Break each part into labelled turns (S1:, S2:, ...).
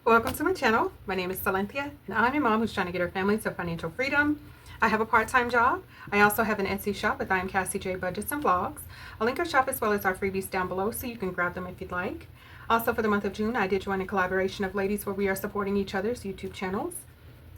S1: Welcome to my channel. My name is Silenthia, and I'm a mom who's trying to get her family to financial freedom. I have a part-time job. I also have an Etsy shop with SilynthiaC Budgets and Vlogs. I'll link our shop as well as our freebies down below so you can grab them if you'd like. Also, for the month of June, I did join a collaboration of ladies where we are supporting each other's YouTube channels.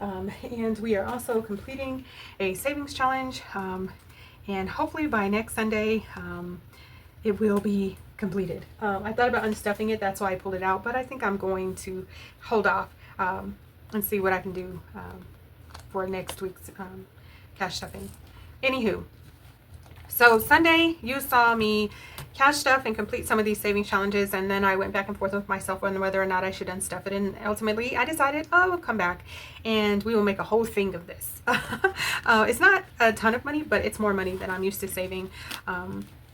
S1: And we are also completing a savings challenge. And hopefully by next Sunday, it will be completed. I thought about unstuffing it, that's why I pulled it out, but I think I'm going to hold off and see what I can do for next week's cash stuffing. Anywho, so Sunday you saw me cash stuff and complete some of these savings challenges, and then I went back and forth with myself on whether or not I should unstuff it, and ultimately I decided, oh, we'll come back and we will make a whole thing of this. It's not a ton of money, but it's more money than I'm used to saving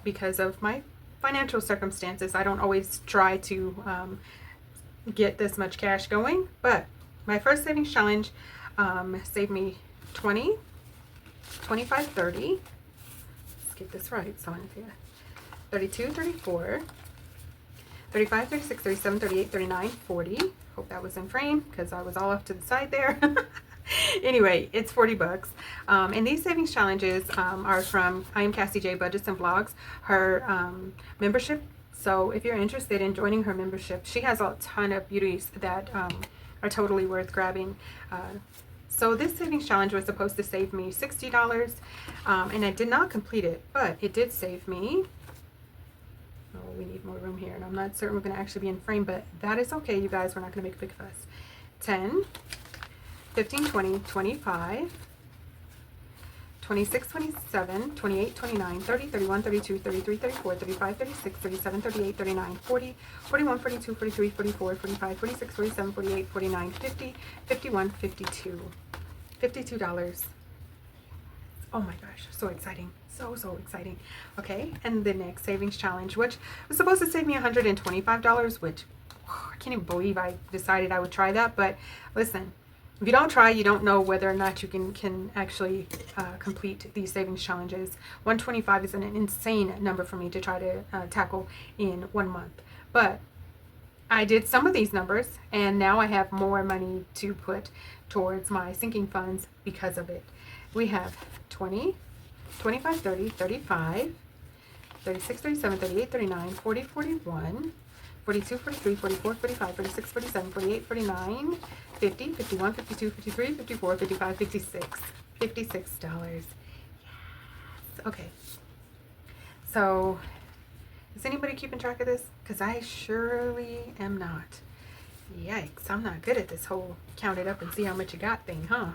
S1: because of my financial circumstances. I don't always try to get this much cash going, but my first savings challenge saved me 20, 25, 30. Let's get this right. So 32, 34, 35, 36, 37, 38, 39, 40. Hope that was in frame because I was all off to the side there. Anyway, it's 40 bucks. And these savings challenges are from SilynthiaC Budgets and Vlogs, her membership. So if you're interested in joining her membership, she has a ton of beauties that are totally worth grabbing. So this savings challenge was supposed to save me $60, and I did not complete it, but it did save me, oh, we need more room here, and I'm not certain we're going to actually be in frame, but that is okay, you guys. We're not going to make a big fuss. 10, 15, 20, 25, 26, 27, 28, 29, 30, 31, 32, 33, 34, 35, 36, 37, 38, 39, 40, 41, 42, 43, 44, 45, 46, 47, 48, 49, 50, 51, 52. $52. Oh my gosh, so exciting. So exciting. Okay, and the next savings challenge, which was supposed to save me $125, which I can't even believe I decided I would try that. But listen, if you don't try, you don't know whether or not you can actually complete these savings challenges. 125 is an insane number for me to try to tackle in 1 month. But I did some of these numbers, and now I have more money to put towards my sinking funds because of it. We have 20, 25, 30, 35, 36, 37, 38, 39, 40, 41, 42, 43, 44, 45, 46, 47, 48, 49, 50, 51, 52, 53, 54, 55, 56. $56. Yes. Okay. So, is anybody keeping track of this? Because I surely am not. Yikes, I'm not good at this whole count it up and see how much you got thing, huh?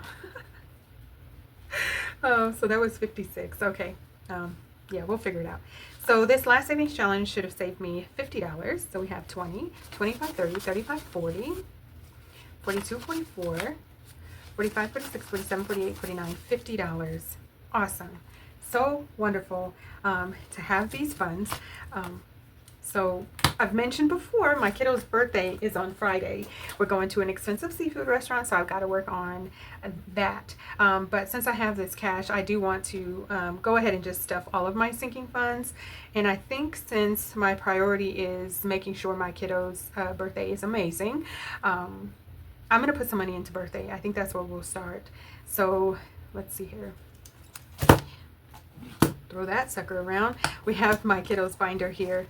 S1: Oh, so that was 56. Okay. Yeah, we'll figure it out. So this last savings challenge should have saved me $50. So we have 20, 25, 30, 35, 40, 42, 44, 45, 46, 47, 48, 49, $50. Awesome. So wonderful to have these funds. So I've mentioned before, my kiddo's birthday is on Friday. We're going to an expensive seafood restaurant, so I've got to work on that. But since I have this cash, I do want to go ahead and just stuff all of my sinking funds. And I think since my priority is making sure my kiddo's birthday is amazing, I'm going to put some money into birthday. I think that's where we'll start. So let's see here. Throw that sucker around. We have my kiddo's binder here.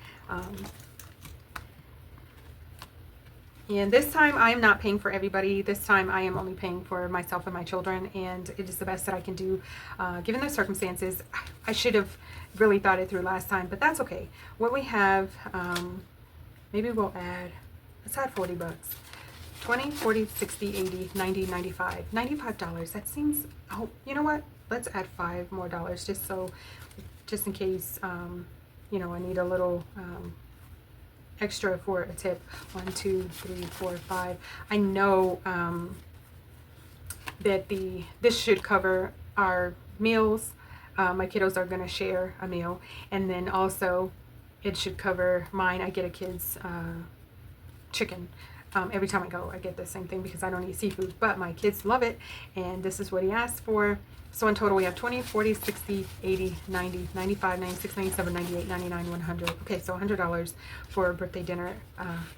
S1: And this time I am not paying for everybody. This time I am only paying for myself and my children, and it is the best that I can do given the circumstances. I should have really thought it through last time, but that's okay. What we have, maybe we'll add, let's add 40 bucks. 20, 40, 60, 80, 90, 95. $95. That seems, oh, you know what? Let's add $5 more just in case, you know, I need a little extra for a tip. 1, 2, 3, 4, 5. I know that this should cover our meals. My kiddos are going to share a meal, and then also it should cover mine. I get a kid's chicken. Every time I go, I get the same thing because I don't eat seafood, but my kids love it, and this is what he asked for. So in total, we have 20, 40, 60, 80, 90, 95, 96, 97, 98, 99, 100. Okay, so $100 for birthday dinner,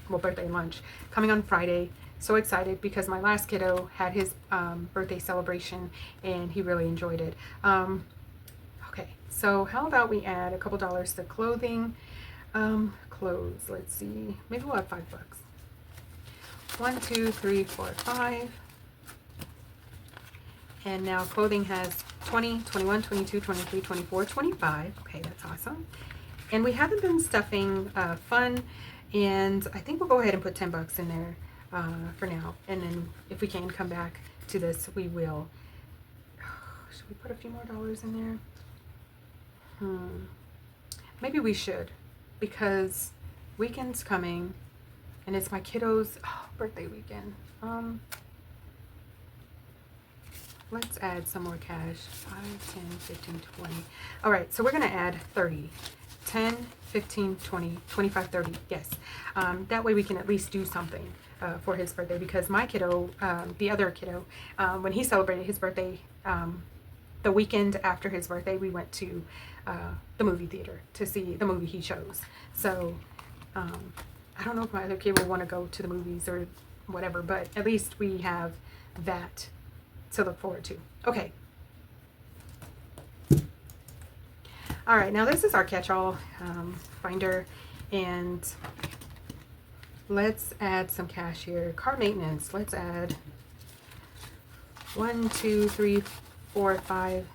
S1: well, birthday lunch, coming on Friday. so excited because my last kiddo had his birthday celebration and he really enjoyed it. Okay, so how about we add a couple dollars to clothing? Clothes, let's see, maybe we'll have $5. 1, 2, 3, 4, 5. And now clothing has 20, 21, 22, 23, 24, 25. Okay, that's awesome. And we haven't been stuffing fun, and I think we'll go ahead and put $10 in there for now. And then if we can come back to this, we will. Should we put a few more dollars in there? Maybe we should, because weekend's coming, and it's my kiddo's birthday weekend. Let's add some more cash. 5, 10, 15, 20. All right, so we're going to add 30. 10, 15, 20, 25, 30. Yes. That way we can at least do something for his birthday, because my kiddo, the other kiddo, when he celebrated his birthday, the weekend after his birthday, we went to the movie theater to see the movie he chose. So I don't know if my other kid will want to go to the movies or whatever, but at least we have that to look forward to. Okay. All right, now this is our catch-all binder, and let's add some cash here. Car maintenance, let's add 1, 2, 3, 4, 5,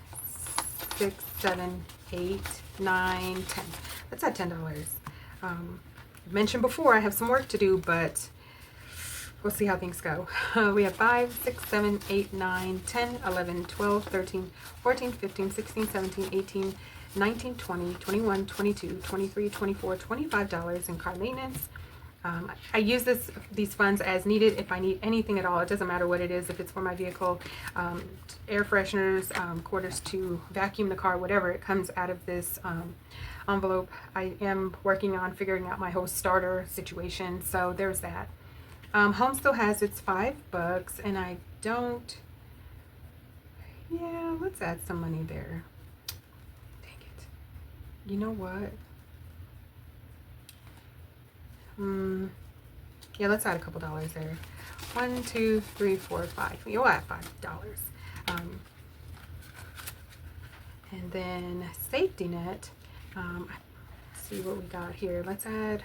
S1: 6, 7, 8, 9, 10. Let's add $10. I mentioned before I have some work to do, but we'll see how things go. We have 5, 6, 7, 8, 9, 10, 11, 12, 13, 14, 15, 16, 17, 18, 19, 20, 21, 22, 23, 24, $25 in car maintenance. I use these funds as needed if I need anything at all. It doesn't matter what it is, if it's for my vehicle, air fresheners, quarters to vacuum the car, whatever, it comes out of this envelope. I am working on figuring out my whole starter situation, so there's that. Home still has its $5, and I don't, yeah, let's add some money there. Dang it. You know what? Yeah, let's add a couple dollars there. 1, 2, 3, 4, 5. You'll add $5. And then safety net. Let's see what we got here. Let's add.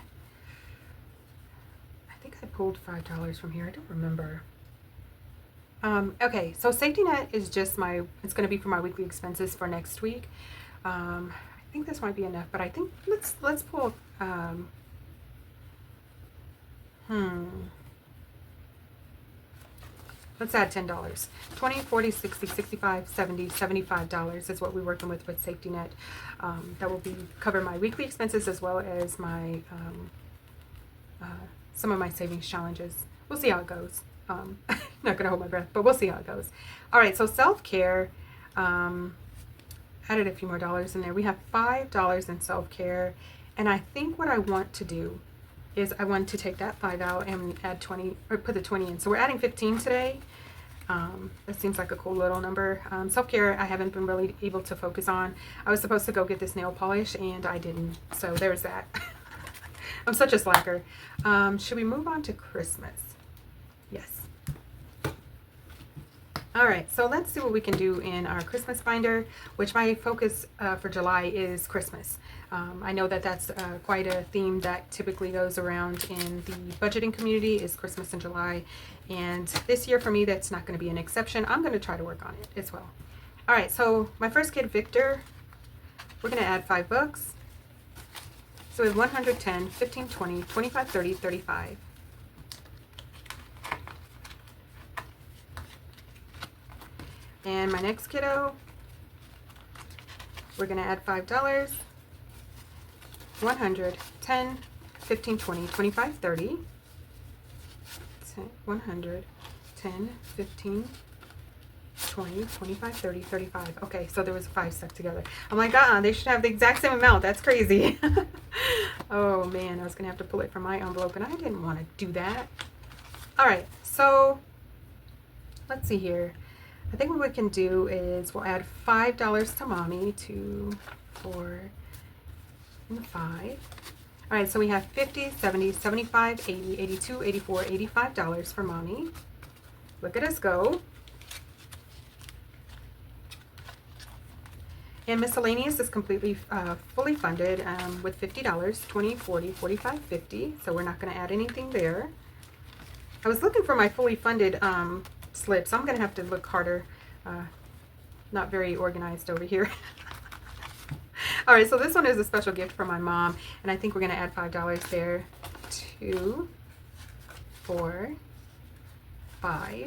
S1: I think I pulled $5 from here. I don't remember. Okay, so safety net is just my. It's going to be for my weekly expenses for next week. I think this might be enough, but I think let's pull. Let's add $10. 20, 40, 60, 65, 70, $75 is what we're working with safety net. That will cover my weekly expenses as well as my some of my savings challenges. We'll see how it goes. Not gonna hold my breath, but we'll see how it goes. All right, so self-care, added a few more dollars in there. We have $5 in self-care, and I think what I want to do is I want to take that 5 out and add 20, or put the 20 in. So we're adding 15 today. That seems like a cool little number. Self-care, I haven't been really able to focus on. I was supposed to go get this nail polish, and I didn't. So there's that. I'm such a slacker. Should we move on to Christmas? Yes. All right, so let's see what we can do in our Christmas binder, which my focus for July is Christmas. I know that that's quite a theme that typically goes around in the budgeting community, is Christmas in July. And this year for me, that's not going to be an exception. I'm going to try to work on it as well. All right, so my first kid, Victor, we're going to add $5. So we have 110, 15, 20, 25, 30, 35. And my next kiddo, we're going to add $5. 100, 10, 15, 20, 25, 30. 100, 10, 15, 20, 25, 30, 35. Okay, so there was 5 stuck together. I'm like, they should have the exact same amount. That's crazy. Oh man, I was gonna have to pull it from my envelope, and I didn't want to do that. All right, so let's see here. I think what we can do is we'll add $5 to mommy, 2, 4, and 5. All right, so we have 50, 70, 75, 80, 82, 84, $85 for mommy. Look at us go. And miscellaneous is completely fully funded with $50, 20, 40, 45, 50. So we're not going to add anything there. I was looking for my fully funded slips. I'm going to have to look harder. Not very organized over here. All right, so this one is a special gift for my mom, and I think we're going to add $5 there. 2, 4, 5. I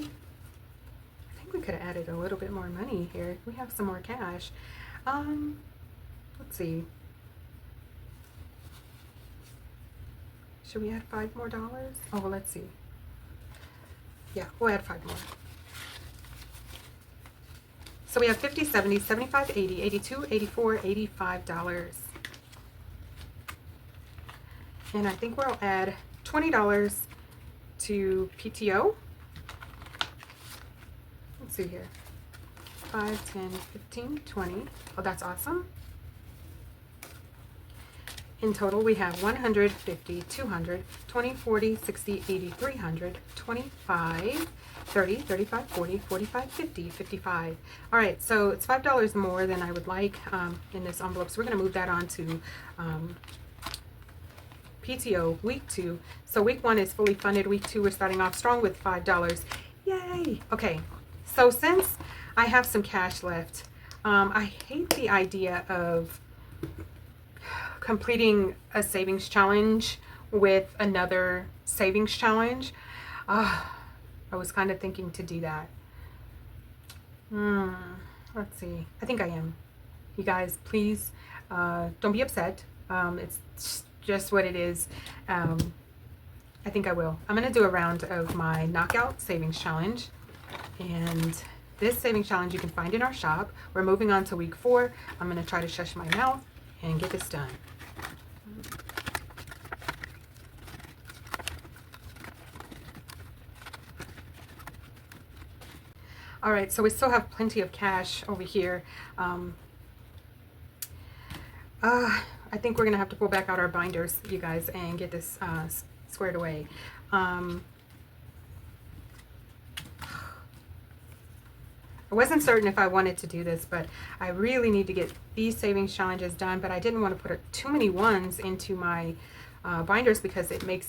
S1: think we could have added a little bit more money here. We have some more cash. Let's see. Should we add $5 more? Oh, well, let's see. Yeah, we'll add 5 more. So we have 50, 70, 75, 80, 82, 84, $85. And I think we'll add $20 to PTO. Let's see here. 5, 10, 15, 20. Oh, that's awesome. In total, we have 100, 50, 200, 20, 40, 60, 80, 300, 25, 30, 35, 40, 45, 50, 55. All right, so it's $5 more than I would like in this envelope. So we're going to move that on to PTO week 2. So week 1 is fully funded. Week 2, we're starting off strong with $5. Yay! Okay, so since I have some cash left, I hate the idea of completing a savings challenge with another savings challenge. I was kind of thinking to do that. Let's see. I think I am. You guys, please don't be upset. It's just what it is. I think I will. I'm going to do a round of my knockout savings challenge. And this savings challenge you can find in our shop. We're moving on to week 4. I'm going to try to shush my mouth and get this done. All right, so we still have plenty of cash over here. I think we're gonna have to pull back out our binders, you guys, and get this squared away. I wasn't certain if I wanted to do this, but I really need to get these savings challenges done, but I didn't want to put too many ones into my binders because it makes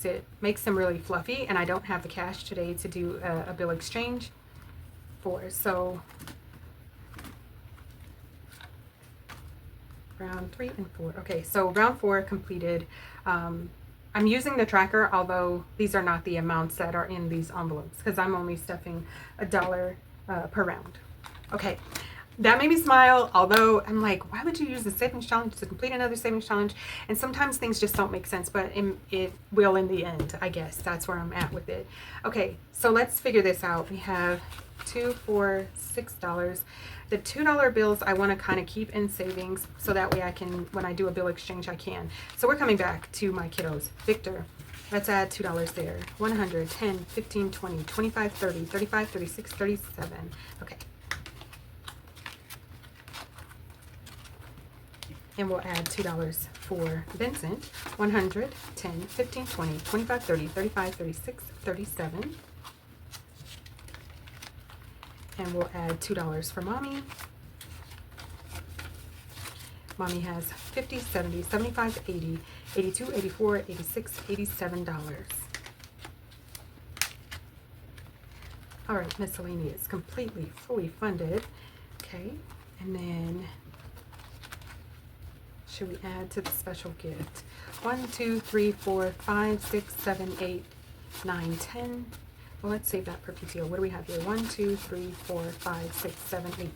S1: them really fluffy, and I don't have the cash today to do a bill exchange for. So round 3 and 4. Okay, so round 4 completed. I'm using the tracker, although these are not the amounts that are in these envelopes because I'm only stuffing $1 per round. Okay, that made me smile, although I'm like, why would you use the savings challenge to complete another savings challenge? And sometimes things just don't make sense, but it will in the end, I guess. That's where I'm at with it. Okay, so let's figure this out. We have $2, $4, $6. The $2 bills I want to kind of keep in savings so that way I can, when I do a bill exchange, I can. So we're coming back to my kiddos. Victor, let's add $2 there. 100, 10, 15, 20, 25, 30, 35, 36, 37. Okay. And we'll add $2 for Vincent. 100, 10, 15, 20, 25, 30, 35, 36, 37. And we'll add $2 for Mommy. Mommy has 50, 70, 75, 80, 82, 84, 86, $87. All right, miscellaneous, completely, fully funded. Okay, and then should we add to the special gift? 1, 2, 3, 4, 5, 6, 7, 8, 9, 10. Well, let's save that for PTO. What do we have here? 1, 2, 3, 4, 5, 6, 7, 8.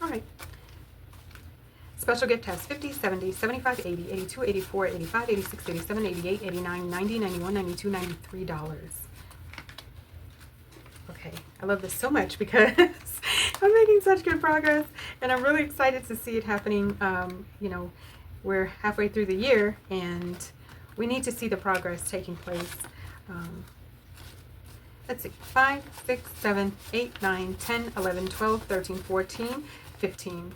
S1: All right. Special gift has 50, 70, 75, 80, 82, 84, 85, 86, 87, 88, 89, 90, 91, 92, $93. Okay, I love this so much because I'm making such good progress, and I'm really excited to see it happening. You know, we're halfway through the year, and we need to see the progress taking place. Let's see, 5, 6, 7, 8, 9, 10, 11, 12, 13, 14, 15.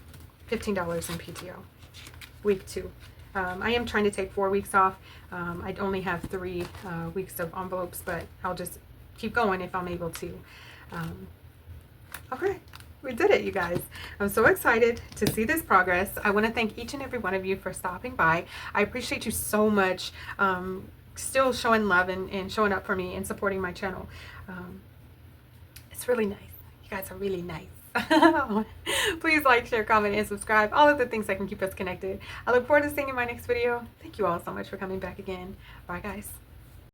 S1: $15 in PTO. week 2. I am trying to take 4 weeks off. I only have 3 weeks of envelopes, but I'll just keep going if I'm able to. Okay, we did it, you guys. I'm so excited to see this progress. I want to thank each and every one of you for stopping by. I appreciate you so much, still showing love and showing up for me and supporting my channel. It's really nice. You guys are really nice. Please like, share, comment, and subscribe. All of the things that can keep us connected. I look forward to seeing you in my next video. Thank you all so much for coming back again. Bye, guys.